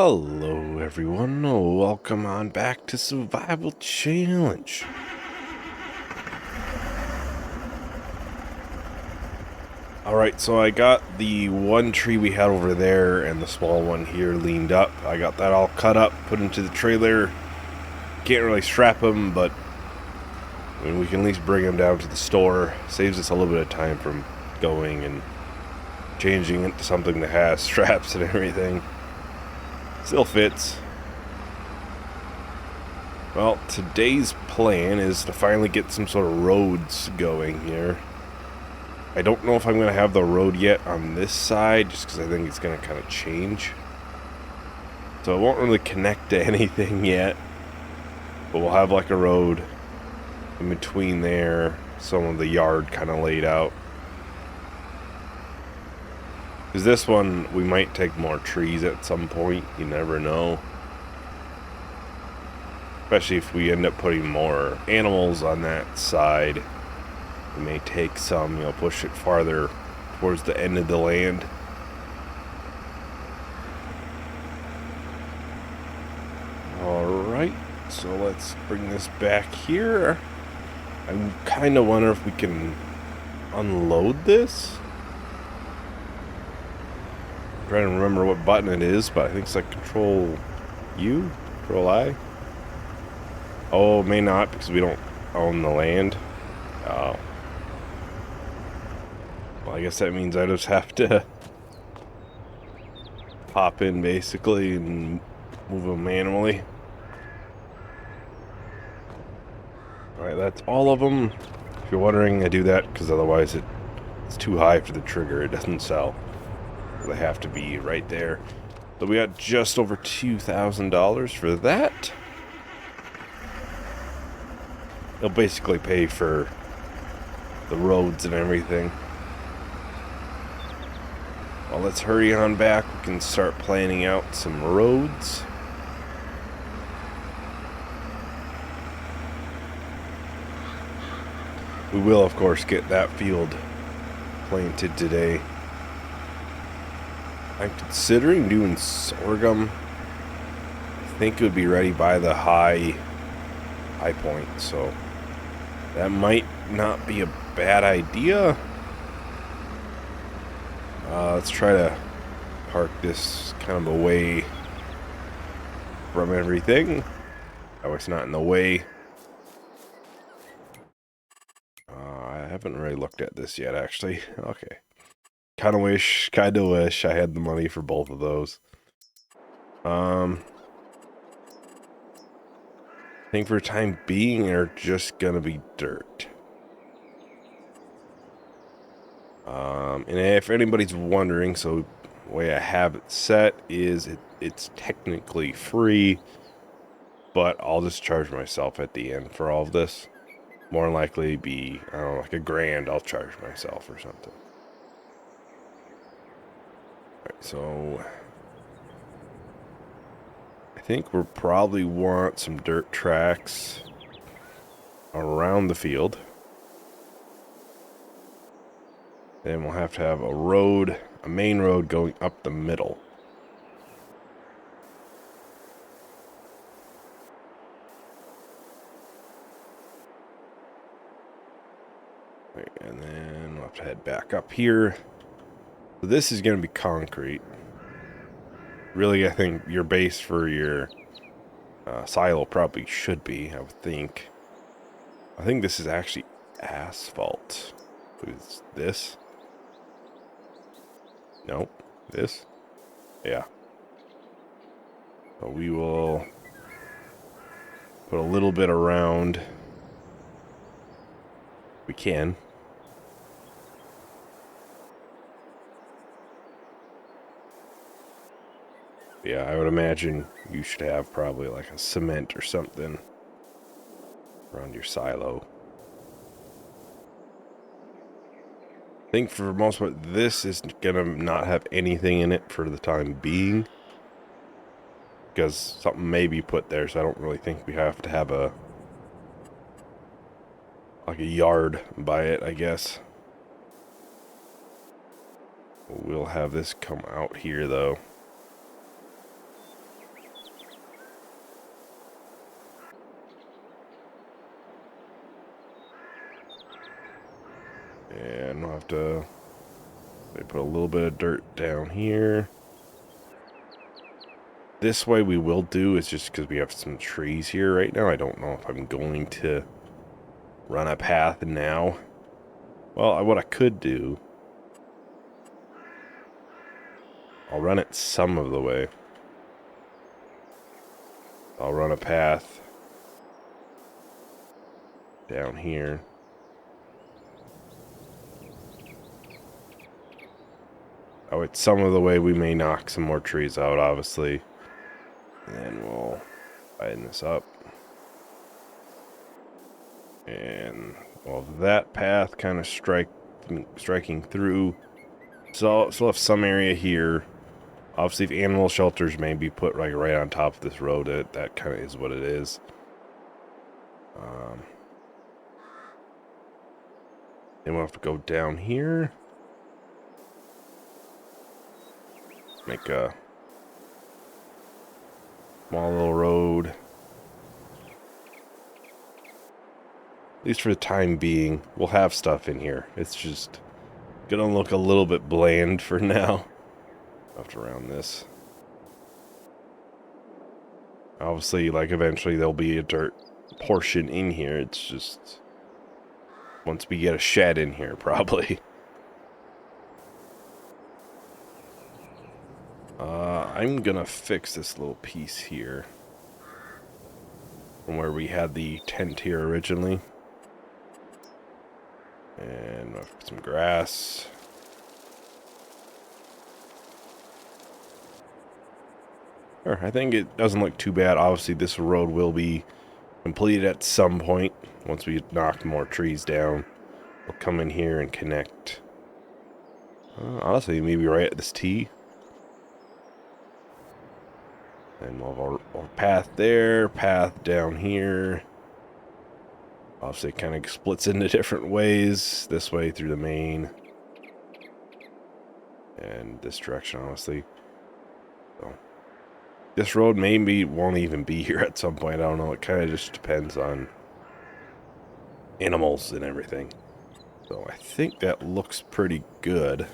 Hello everyone, welcome on back to Survival Challenge. Alright, so I got the one tree we had over there and the small one here leaned up. I got that all cut up, put into the trailer. Can't really strap them, but I mean, we can at least bring them down to the store. Saves us a little bit of time from going and changing into something that has straps and everything. Still fits. Well, today's plan is to finally get some sort of roads going here. I don't know if I'm going to have the road yet on this side, just because I think it's going to kind of change. So it won't really connect to anything yet. But we'll have like a road in between there, some of the yard kind of laid out. Because this one, we might take more trees at some point, you never know. Especially if we end up putting more animals on that side. We may take some, push it farther towards the end of the land. Alright, so let's bring this back here. I kind of wonder if we can unload this. I'm trying to remember what button it is, but I think it's like Control U, Control I. Oh, may not, because we don't own the land. Oh. Well, I guess that means I just have to pop in, basically, and move them manually. Alright, that's all of them. If you're wondering, I do that because otherwise it's too high for the trigger. It doesn't sell. They have to be right there. So we got just over $2,000 for that. They'll basically pay for the roads and everything. Well, let's hurry on back. We can start planning out some roads. We will, of course, get that field planted today. I'm considering doing sorghum. I think it would be ready by the high point, so that might not be a bad idea. Let's try to park this kind of away from everything. Oh, it's not in the way. I haven't really looked at this yet, actually. Okay. Kinda wish I had the money for both of those. I think for the time being, they're just gonna be dirt. And if anybody's wondering, so the way I have it set is it's technically free, but I'll just charge myself at the end for all of this. More than likely be, I don't know, like $1,000 I'll charge myself or something. Alright, so I think we'll probably want some dirt tracks around the field. Then we'll have to have a road, a main road going up the middle. And then we'll have to head back up here. So this is going to be concrete. Really, I think your base for your silo probably should be, I would think. I think this is actually asphalt. Is this? Nope. This? Yeah. So we will put a little bit around. We can. Yeah, I would imagine you should have probably like a cement or something around your silo. I think for most part, this is gonna not have anything in it for the time being. Because something may be put there, so I don't really think we have to have a yard by it, I guess. We'll have this come out here, though. And we'll have to put a little bit of dirt down here. This way we will do is just because we have some trees here right now. I don't know if I'm going to run a path now. Well, what I could do, I'll run it some of the way. I'll run a path down here. Oh, it's some of the way. We may knock some more trees out, obviously. And then we'll widen this up. And, well, that path kind of striking through. So I'll still have some area here. Obviously, if animal shelters may be put right on top of this road, that kind of is what it is. Then we'll have to go down here. Make a small little road. At least for the time being, we'll have stuff in here. It's just gonna look a little bit bland for now. I'll have to round this. Obviously, like, eventually there'll be a dirt portion in here. It's just once we get a shed in here, probably. I'm gonna fix this little piece here from where we had the tent here originally. And I'll put some grass. Sure, I think it doesn't look too bad. Obviously, this road will be completed at some point. Once we knock more trees down, we'll come in here and connect. Honestly, maybe right at this T. And we'll have our path there, path down here. Obviously, it kind of splits into different ways. This way through the main. And this direction, honestly. So, this road maybe won't even be here at some point. I don't know. It kind of just depends on animals and everything. So I think that looks pretty good.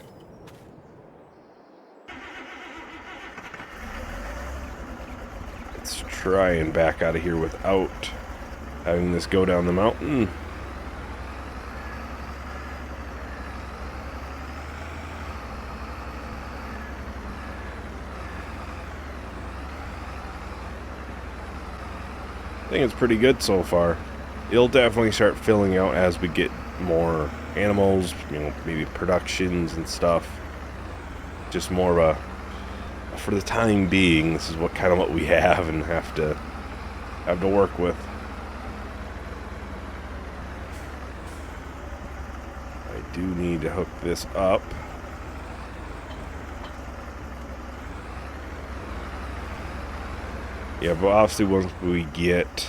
Let's try and back out of here without having this go down the mountain. I think it's pretty good so far. It'll definitely start filling out as we get more animals, you know, maybe productions and stuff. Just more of a, for the time being, this is what we have and have to work with. I do need to hook this up. Yeah, but obviously once we get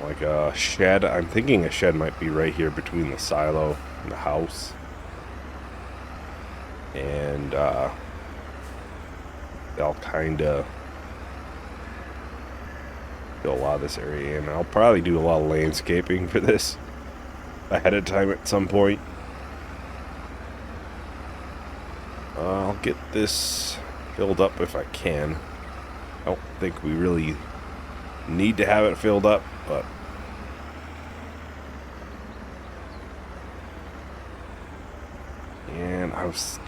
like a shed, I'm thinking a shed might be right here between the silo and the house. And they'll kind of fill a lot of this area in. I'll probably do a lot of landscaping for this ahead of time at some point. I'll get this filled up if I can. I don't think we really need to have it filled up, but and I was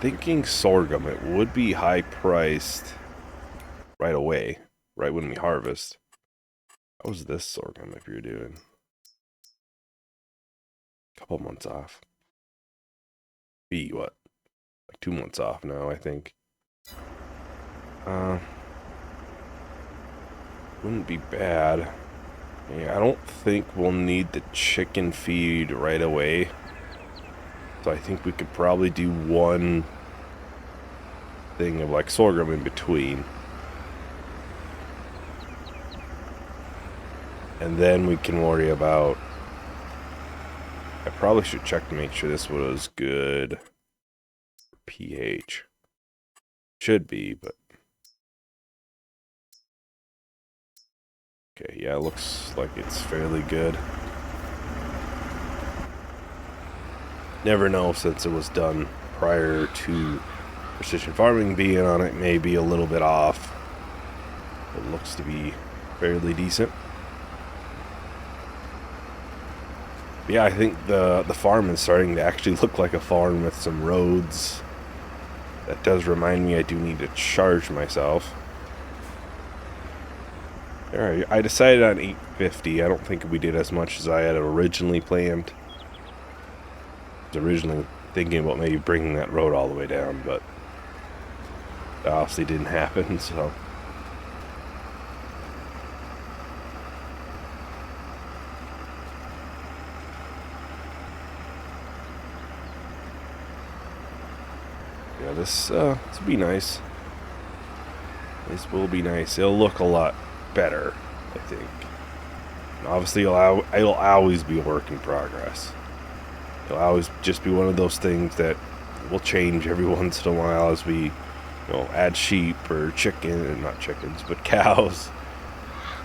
thinking sorghum. It would be high priced right away, right when we harvest. How was this sorghum if you're doing a couple months off? Be what? Like 2 months off now, I think. Wouldn't be bad. Yeah, I don't think we'll need the chicken feed right away. So I think we could probably do one thing of like sorghum in between. And then we can worry about... I probably should check to make sure this was good for pH. Should be, but... Okay, yeah, it looks like it's fairly good. never know, since it was done prior to precision farming being on it, may be a little bit off. It looks to be fairly decent. But yeah, I think the farm is starting to actually look like a farm with some roads. That does remind me I do need to charge myself. Alright, I decided on 850. I don't think we did as much as I had originally planned. I was originally thinking about maybe bringing that road all the way down, but that obviously didn't happen, so. Yeah, this will be nice. This will be nice. It'll look a lot better, I think. And obviously, it'll always be a work in progress. It'll always just be one of those things that will change every once in a while as we, add sheep or not chickens, but cows.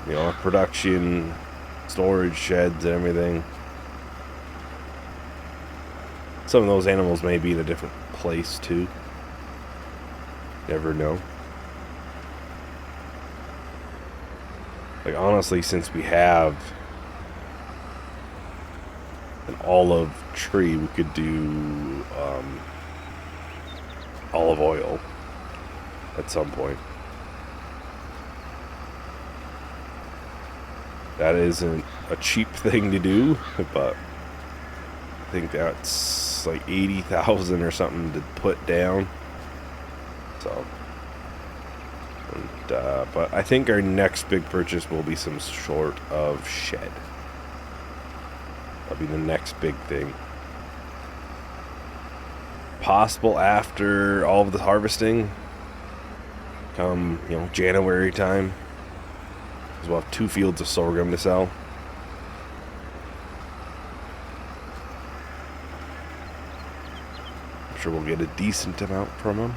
Production, storage sheds, and everything. Some of those animals may be in a different place too. Never know. Like, honestly, since we have an olive tree, we could do olive oil at some point. That isn't a cheap thing to do, but I think that's like 80,000 or something to put down. So, but I think our next big purchase will be some sort of shed. That'll be the next big thing. Possible after all of the harvesting, come January time, because we'll have 2 fields of sorghum to sell. I'm sure we'll get a decent amount from them.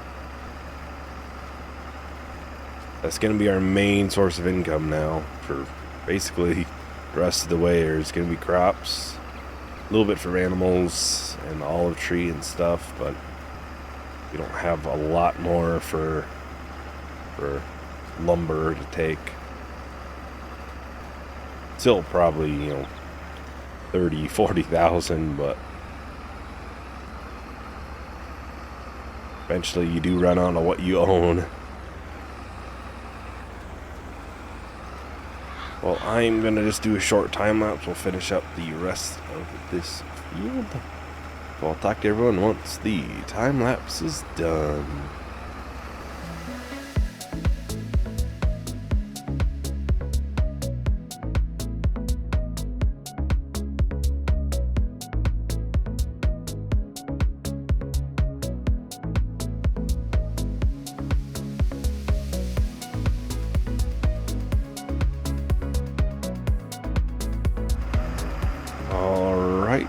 That's going to be our main source of income now for basically the rest of the way. There's going to be crops, a little bit for animals and the olive tree and stuff, but we don't have a lot more for lumber to take. Still probably 30,000-40,000, but eventually you do run out of what you own. Well, I'm going to just do a short time lapse. We'll finish up the rest of this field. So I'll talk to everyone once the time lapse is done.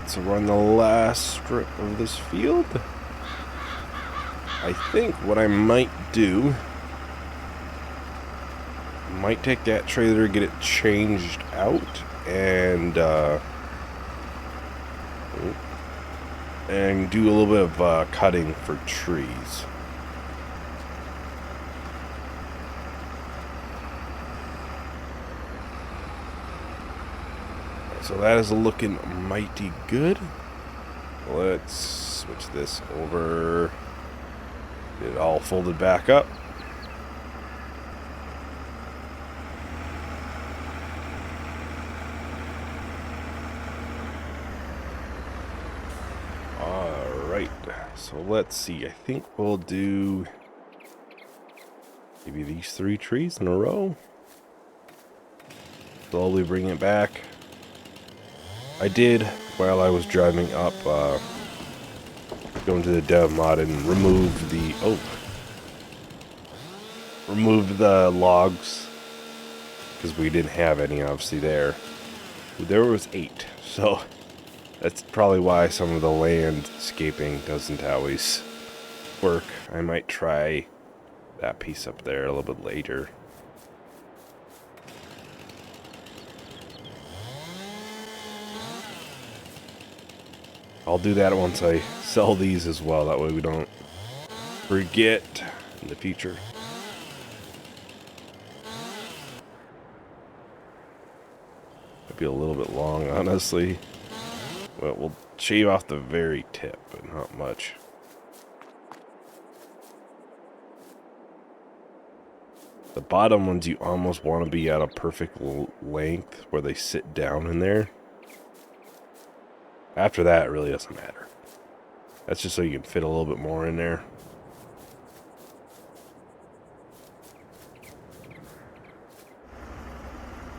So we're on the last strip of this field. I think what I might do, might take that trailer, get it changed out, and do a little bit of cutting for trees. So that is looking mighty good. Let's switch this over. Get it all folded back up. Alright, so let's see. I think we'll do maybe these 3 trees in a row. Slowly bring it back. I did, while I was driving up, go into the dev mod and remove the logs, because we didn't have any obviously there. There was 8, so that's probably why some of the landscaping doesn't always work. I might try that piece up there a little bit later. I'll do that once I sell these as well. That way we don't forget in the future. Might be a little bit long, honestly. Well, we'll shave off the very tip, but not much. The bottom ones you almost want to be at a perfect length where they sit down in there. After that, it really doesn't matter. That's just so you can fit a little bit more in there.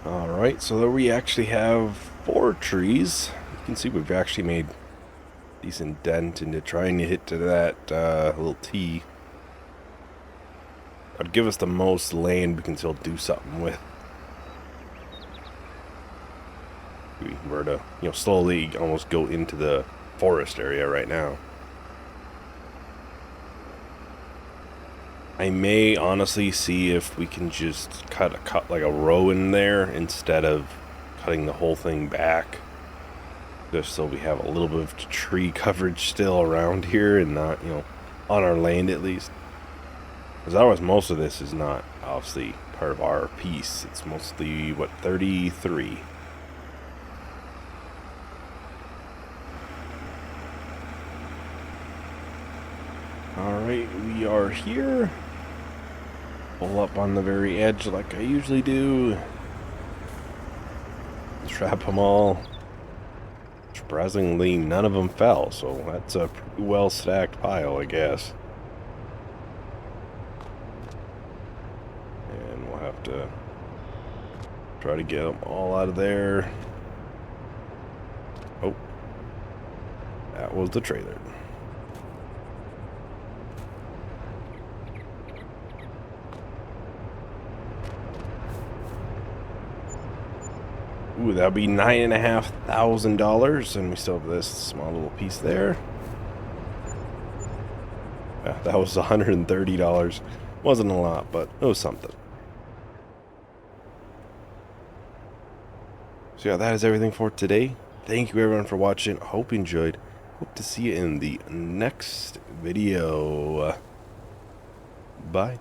Alright, so there we actually have 4 trees. You can see we've actually made a decent dent into trying to hit to that little T. That'd give us the most land we can still do something with. We were to, slowly almost go into the forest area right now. I may honestly see if we can just cut like a row in there instead of cutting the whole thing back. Just so we have a little bit of tree coverage still around here and not, on our land at least. Because otherwise most of this is not obviously part of our piece. It's mostly, 33. Alright, we are here. Pull up on the very edge like I usually do. Trap them all. Surprisingly, none of them fell, so that's a pretty well stacked pile, I guess. And we'll have to try to get them all out of there. Oh, that was the trailer. Ooh, that'll be $9,500, and we still have this small little piece there. Yeah, that was $130. Wasn't a lot, but it was something. So yeah, that is everything for today. Thank you everyone for watching. I hope you enjoyed. Hope to see you in the next video. Bye.